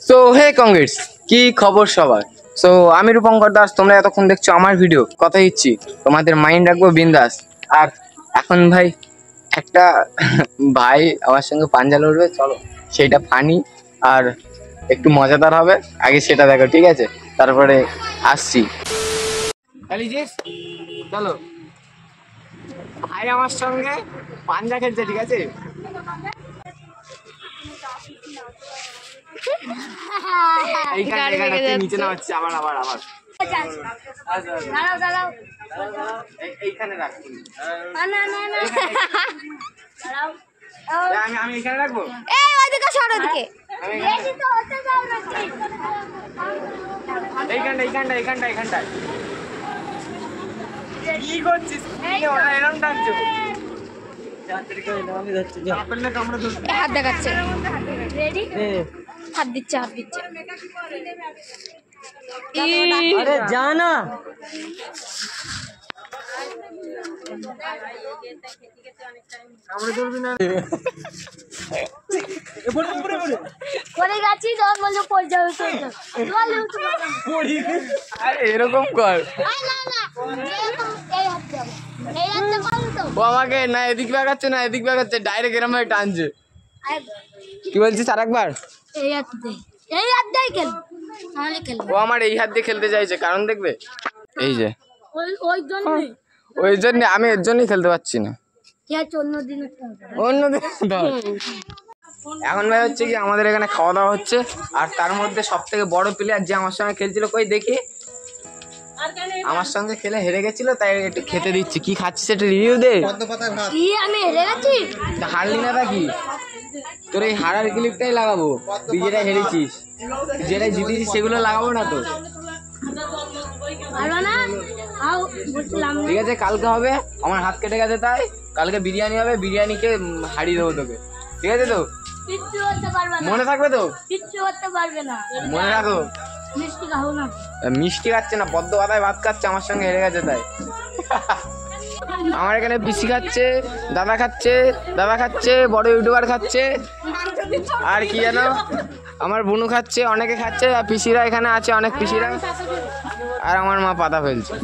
So hey Congress, কি খবর সবার? সো আমি রূপঙ্কর দাস, তোমরা এতক্ষণ দেখছো আমার ভিডিও। কথা দিচ্ছি তোমাদের মাইন্ড রাখবো বিন্দাস। আর এখন ভাই একটা ভাই আমার সঙ্গে পাঞ্জা লড়বে, চলো সেইটা ফানি আর একটু মজাদার হবে। আগে সেটা দেখো, ঠিক আছে? তারপরে আসছি। চলো, ভাই আমার সঙ্গে পাঞ্জা খেলছে, ঠিক আছে? নিচে না হচ্ছে আবার আবার আবার এইখানে রাখছি। আমি এখানে রাখবো। এইখানটায় কি করছিস? এরকম ডাকছো? হাত দেখাচ্ছে, হাত দিচ্ছে। আরে জানা এরকম কর। ও আমাকে না এদিক বাগাচ্ছে না এদিক বাগাচ্ছে, ডাইরেক্ট এরম ভাবে টানছে। কি বলছিস আর একবার? ও আমার এই হাত দিয়ে খেলতে চাইছে, কারণ দেখবে এই যে ওই জন্য আমি এর জন্যই খেলতে পারছি না। অন্যদিন এখন ভাই হচ্ছে কি আমাদের এখানে খাওয়া দাওয়া হচ্ছে, আর তার মধ্যে সব থেকে বড় প্লেয়ার যে আমার সঙ্গে খেলছিল, কই দেখি আমার সঙ্গে খেলে হেরে গেছিল, তাই একটু খেতে দিচ্ছি। কি খাচ্ছিস সেটা রিভিউ দে। আমি হেরে গেছি? হারলি না তা কি? তোর এই হারার ক্লিপটাই লাগাবো। তুই যেটা হেরেছিস, যেটা জিতেছিস সেগুলো লাগাবো না তো? ঠিক আছে, কালকে হবে। আমার হাত কেটে গেছে, তাই কালকে বিরিয়ানি হবে, বিরিয়ানিকে হারিয়ে দেবো তোকে, ঠিক আছে তো? মনে থাকবে তো? মনে রাখো। মিষ্টি খাচ্ছে না, বদ্ধ পাতায় ভাত খাচ্ছে, আমার সঙ্গে হেরে গেছে তাই। আমার এখানে পিসি খাচ্ছে, দাদা খাচ্ছে, বড় ইউটিউবার খাচ্ছে, আর কি জানো আমার বোনু খাচ্ছে, অনেকে খাচ্ছে, আর পিসিরা এখানে আছে, অনেক পিসিরা, আর আমার মা পাতা ফেলছে।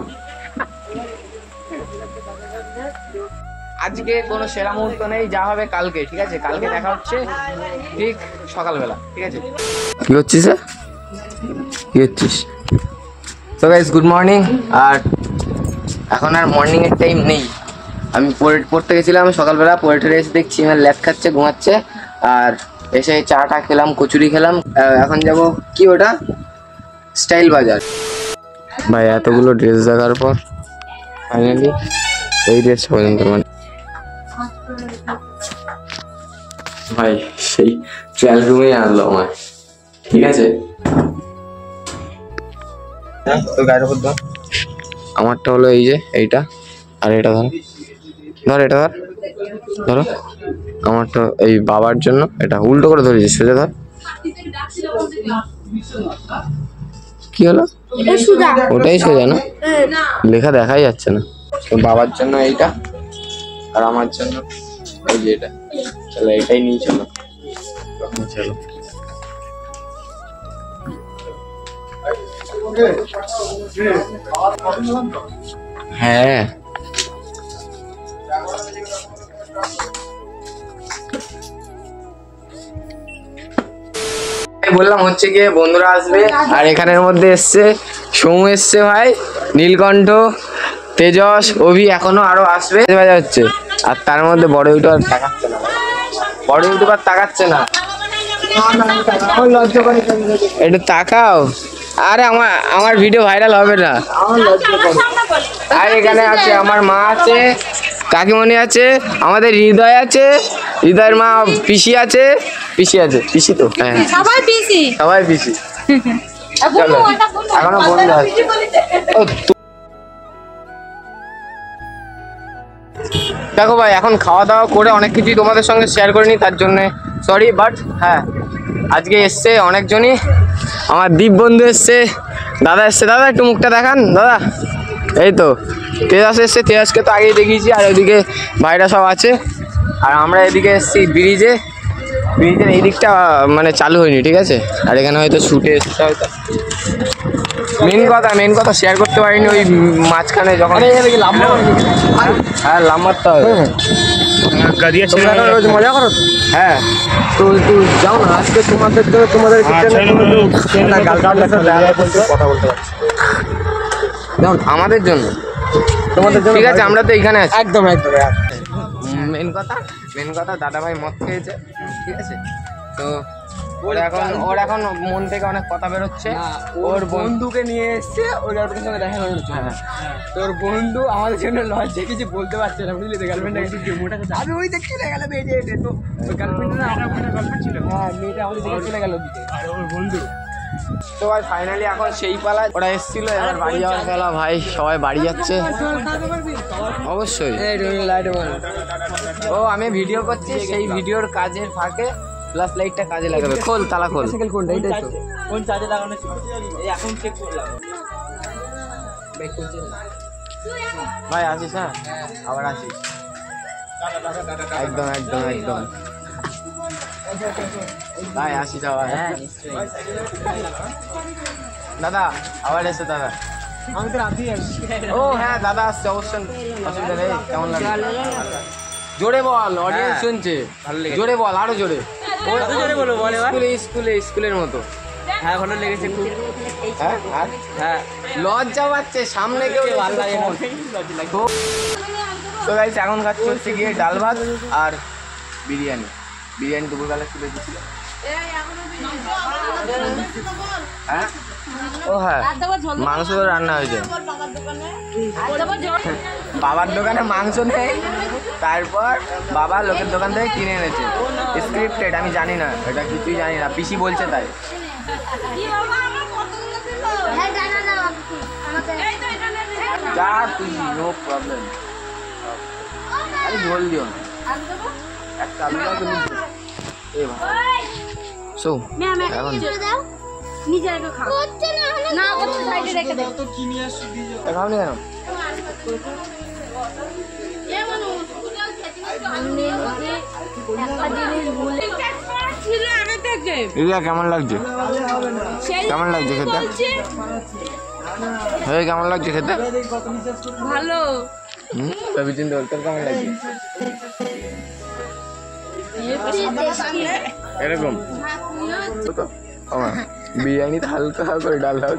আজকে কোনো সেরা মুহূর্ত নেই, যা হবে কালকে, ঠিক আছে? কালকে দেখা হচ্ছে ঠিক সকালবেলা, ঠিক আছে? কি হচ্ছিস? কি হচ্ছিস? So guys, good morning. আর এখন আর মর্নিং এর টাইম নেই। আমি পড়তে গেছিলাম সকালবেলা, পড়ে এসে দেখছি আমার ল্যাদ খাচ্ছে, ঘুমাচ্ছে, আর এসে চাটা খেলাম, কচুরি খেলাম। এখন যাব কি ওটা, স্টাইল বাজার। ভাই এতগুলো ড্রেস দেখার পর ফাইনালি এই ড্রেস পর্যন্ত, মানে ভাই সেই ট্রায়াল রুমেই আনলো আমার, ঠিক আছে? তো গায়ের উপর ধর। আমারটা হলো এই যে এইটা, আর এটা এটা ধরো। আমারটা এই বাবার জন্য, এটা উল্টো করে ধরেছি, সোজা ধর। কি হলো? ওটাই সোজা না, লেখা দেখাই যাচ্ছে না। তো বাবার জন্য এইটা, আর আমার জন্য এই যে এটা। চলো এটাই নিয়ে চলো। হ্যাঁ, বললাম হচ্ছে গিয়ে বন্ধুরা আসবে, আর এখানের মধ্যে এসছে সমু, এসছে ভাই, নীলকণ্ঠ, তেজস, অভি, এখনো আরো আসবে হচ্ছে। আর তার মধ্যে বড় ইউটিউবার তাকাচ্ছে না, একটু তাকাও। আরে আমার ভিডিও ভাইরাল হবে না। আর এখানে আছে আমার মা আছে, কাকিমণি আছে, আমাদের হৃদয় আছে, হৃদয়ের মা পিসি আছে, পিসি তো হ্যাঁ, সবাই পিসি। চলো, এখনো বন্ধু আছে। দেখো ভাই, এখন খাওয়া দাওয়া করে অনেক কিছুই তোমাদের সঙ্গে শেয়ার করিনি, তার জন্য সরি। বাট হ্যাঁ, আজকে এসছে অনেকজনই। আমার দীপ বন্ধু এসছে, দাদা এসছে। দাদা একটু মুখটা দেখান দাদা। এই তো তেজাস এসছে, তেজাসকে তো আগেই দেখিয়েছি। আর ওইদিকে ভাইরা সব আছে, আর আমরা এদিকে এসছি ব্রিজে। ব্রিজের এই দিকটা মানে চালু হয়নি, ঠিক আছে। আর এখানে হয়তো শুটে এসছে হয়তো। মেন কথা শেয়ার করতে পারিনি ওই মাঝখানে যখন। হ্যাঁ লাভ মারতে হবে। রোজ মজা করো। হ্যাঁ তো যাও না আজকে তোমাদের জন্য তোমাদের কথা বলতে পারছি। যেমন আমাদের জন্য তোমাদের জন্য ঠিক আছে, আমরা তো এইখানে আছি। একদম মেন কথা দাদা ভাই মদ খেয়েছে, ঠিক আছে। তো ওর এখন মন থেকে অনেক কথা বেরোচ্ছে। ওর বন্ধুকে নিয়ে এসছে, ওর গার্লফ্রেন্ডের সঙ্গে দেখা করার জন্য। তোর বন্ধু আমাদের জন্য লজ্জা কিছু বলতে পারছে না, বুঝলি তো। গার্লফ্রেন্ড আমি ওই দেখছি চলে গেল মেয়ে, তো গার্লফ্রেন্ড না গার্লফ্রেন্ড ছিল। হ্যাঁ মেয়েটা আমাদের দেখে চলে গেল দিকে, আর ওর বন্ধু। তো ভাই ফাইনালি এখন সেই পালা, ওরা এসেছিল, এবার বাড়ি যাওয়ার পালা। ভাই সবাই বাড়ি যাচ্ছে অবশ্যই। ও আমি ভিডিও করছি, সেই ভিডিওর কাজের ফাঁকে প্লাস লাইটটা কাজে লাগাবে। খোল তালা খোল। কোনটা এটাই তো কোন চার্জে লাগানো ছিল এই এখন চেক করলাম। ভাই আসিস, হ্যাঁ আবার আসিস। একদম ভাই আসিস আবার। দাদা আবার এসো দাদা। আমি তো রাতেই আসছি। ও হ্যাঁ দাদা আসছে অবশ্যই, অসুবিধা নেই। কেমন লাগে? জোরে বল, অডিয়েন্স শুনছে। জোরে বল, আরো জোরে। স্কুলের মতো। হ্যাঁ ভালো লেগেছে খুব। হ্যাঁ আর হ্যাঁ লজ্জা পাচ্ছে সামনে কেউ ভালো লাগে না। তো গাইস এখন খাচ্ছি হচ্ছে গিয়ে ডাল ভাত আর বিরিয়ানি দুপুরবেলা তুলে দিচ্ছিল। হ্যাঁ ও হ্যাঁ মাংস রান্না হয়েছে। বাবার দোকানে মাংস নেই, তারপর বাবা লোকের দোকান থেকে কিনে এনেছে। স্ক্রিপ্টেড, আমি জানি না, এটা কিছুই জানি না, পিসি বলছে তাই। যা তুই, নো প্রবলেম। আরে ঝোল দিও না, একটা আলু দাও তুমি। এ ভাই সো এখন খাওনি কেন? কেমন লাগছে খেতে? কেমন লাগছে খেতে? ভালো। রবিচিন তোর কেমন লাগছে? এরকম বিরিয়ানিতে হালকা করে ডাল দাও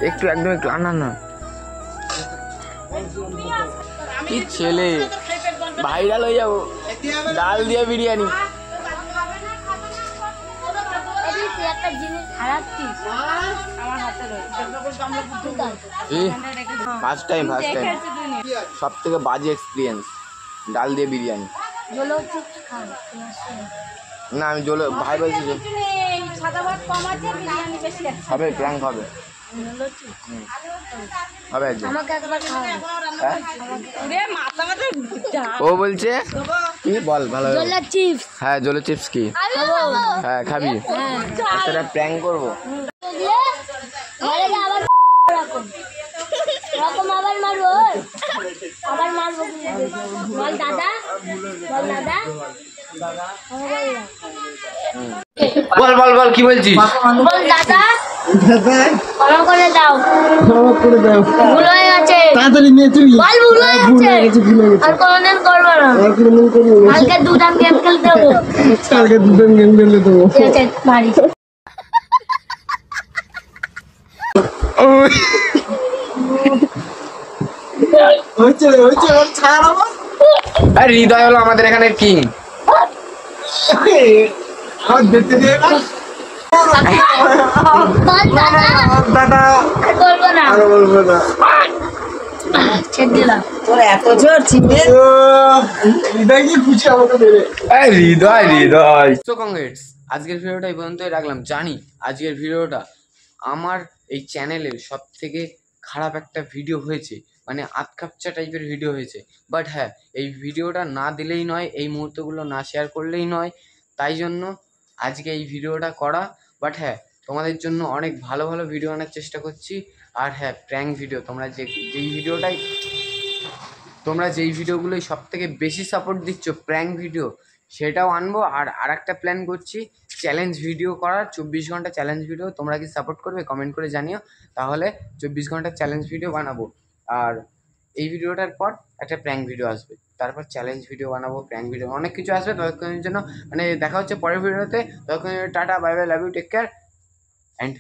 একটু, একদম একটু। না কি ছেলে, ভাইরাল হয়ে যাবো ডাল দিয়ে বিরিয়ানি। ফার্স্ট টাইম সব থেকে বাজে এক্সপিরিয়েন্স ডাল দিয়ে বিরিয়ানি। না আমি ভাই বলছি হবে, প্র্যাঙ্ক হবে একদম। ও বলছে কি বল ভালো? হ্যাঁ জলের চিপস কি? হ্যাঁ খাবি? সেটা প্র্যাঙ্ক করবো। বল কি বলছিস? বল দাদা ক্ষমা করে দাও, ভুল হয়ে গেছে। তাড়াতাড়ি নিয়ে তুই বল ভুল হয়ে গেছে, আর কোনোদিন করবো না। কালকে দুটান গেম খেলতে দেবো। ঠিক আছে বাড়ি। আর হৃদয় হলো আমাদের এখানে কিং। বলবো না, ছেড়ে দিলাম। আজকের ভিডিওটা এই পর্যন্তই রাখলাম। জানি আজকের ভিডিওটা আমার এই চ্যানেলের সব থেকে খারাপ একটা ভিডিও হয়েছে, মানে আতকাপচা টাইপের ভিডিও হয়েছে। বাট হ্যাঁ এই ভিডিওটা না দিলেই নয়, এই মুহূর্তগুলো না শেয়ার করলেই নয়, তাই জন্য আজকে এই ভিডিওটা করা। বাট হ্যাঁ তোমাদের জন্য অনেক ভালো ভিডিও আনার চেষ্টা করছি। আর হ্যাঁ প্র্যাঙ্ক ভিডিও, তোমরা যেই ভিডিওগুলোই সব থেকে বেশি সাপোর্ট দিচ্ছ প্র্যাঙ্ক ভিডিও, সেটাও আনবো। আর একটা প্ল্যান করছি চ্যালেঞ্জ ভিডিও করার, 24 ঘন্টা চ্যালেঞ্জ ভিডিও। তোমরা কি সাপোর্ট করবে কমেন্ট করে জানিও, তাহলে 24 ঘন্টা চ্যালেঞ্জ ভিডিও বানাবো। আর এই ভিডিওটার পর একটা প্র্যাঙ্ক ভিডিও আসবে, তারপর চ্যালেঞ্জ ভিডিও বানাবো, প্র্যাঙ্ক ভিডিও, অনেক কিছু আসবে। ততক্ষণের জন্য মানে দেখা হচ্ছে পরের ভিডিওতে। ততক্ষণ tata, bye bye, love you, take care and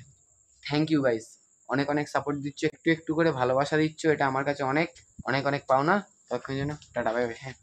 thank you guys. অনেক অনেক সাপোর্ট দিচ্ছ, একটু একটু করে ভালোবাসা দিচ্ছ, এটা আমার কাছে অনেক অনেক অনেক পাওনা। ততক্ষণের জন্য টাটা, বাই বাই। হ্যাঁ।